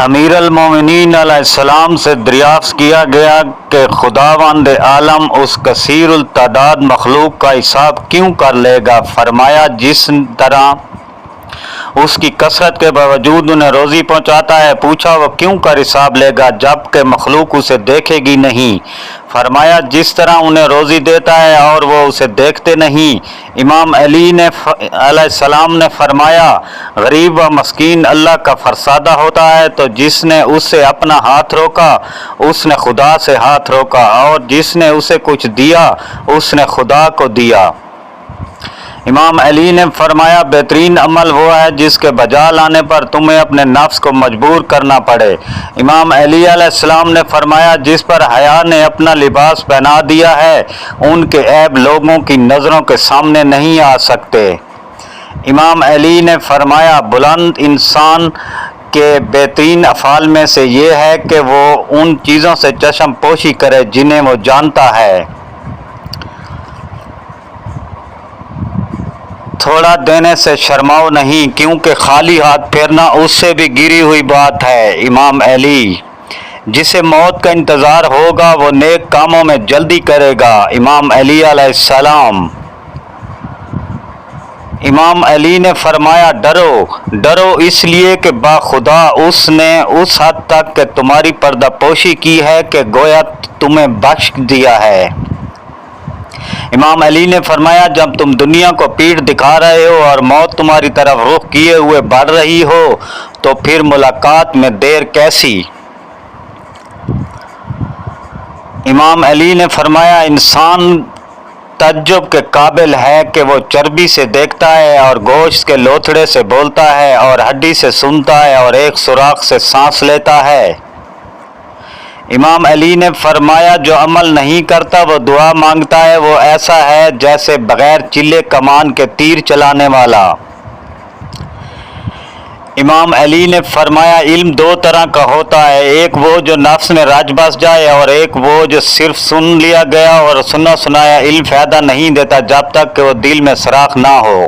امیر المومنین علیہ السلام سے دریافت کیا گیا کہ خداوند عالم اس کثیر التعداد مخلوق کا حساب کیوں کر لے گا؟ فرمایا جس طرح اس کی کثرت کے باوجود انہیں روزی پہنچاتا ہے۔ پوچھا وہ کیوں کر حساب لے گا جبکہ مخلوق اسے دیکھے گی نہیں؟ فرمایا جس طرح انہیں روزی دیتا ہے اور وہ اسے دیکھتے نہیں۔ امام علی علیہ السلام نے فرمایا غریب و مسکین اللہ کا فرزادہ ہوتا ہے تو جس نے اس سے اپنا ہاتھ روکا اس نے خدا سے ہاتھ روکا، اور جس نے اسے کچھ دیا اس نے خدا کو دیا۔ امام علی نے فرمایا بہترین عمل وہ ہے جس کے بجا لانے پر تمہیں اپنے نفس کو مجبور کرنا پڑے۔ امام علی علیہ السلام نے فرمایا جس پر حیا نے اپنا لباس پہنا دیا ہے ان کے عیب لوگوں کی نظروں کے سامنے نہیں آ سکتے۔ امام علی نے فرمایا بلند انسان کے بہترین افعال میں سے یہ ہے کہ وہ ان چیزوں سے چشم پوشی کرے جنہیں وہ جانتا ہے۔ تھوڑا دینے سے شرماؤ نہیں کیونکہ خالی ہاتھ پھیرنا اس سے بھی گری ہوئی بات ہے۔ امام علی جسے موت کا انتظار ہوگا وہ نیک کاموں میں جلدی کرے گا۔ امام علی علیہ السلام۔ امام علی نے فرمایا ڈرو اس لیے کہ باخدا اس نے اس حد تک کہ تمہاری پردہ پوشی کی ہے کہ گویا تمہیں بخش دیا ہے۔ امام علی نے فرمایا جب تم دنیا کو پیٹھ دکھا رہے ہو اور موت تمہاری طرف رخ کیے ہوئے بڑھ رہی ہو تو پھر ملاقات میں دیر کیسی؟ امام علی نے فرمایا انسان تعجب کے قابل ہے کہ وہ چربی سے دیکھتا ہے اور گوشت کے لوتھڑے سے بولتا ہے اور ہڈی سے سنتا ہے اور ایک سوراخ سے سانس لیتا ہے۔ امام علی نے فرمایا جو عمل نہیں کرتا وہ دعا مانگتا ہے وہ ایسا ہے جیسے بغیر چلے کمان کے تیر چلانے والا۔ امام علی نے فرمایا علم دو طرح کا ہوتا ہے، ایک وہ جو نفس میں رچ بس جائے اور ایک وہ جو صرف سن لیا گیا اور سنا سنایا علم فائدہ نہیں دیتا جب تک کہ وہ دل میں سراغ نہ ہو۔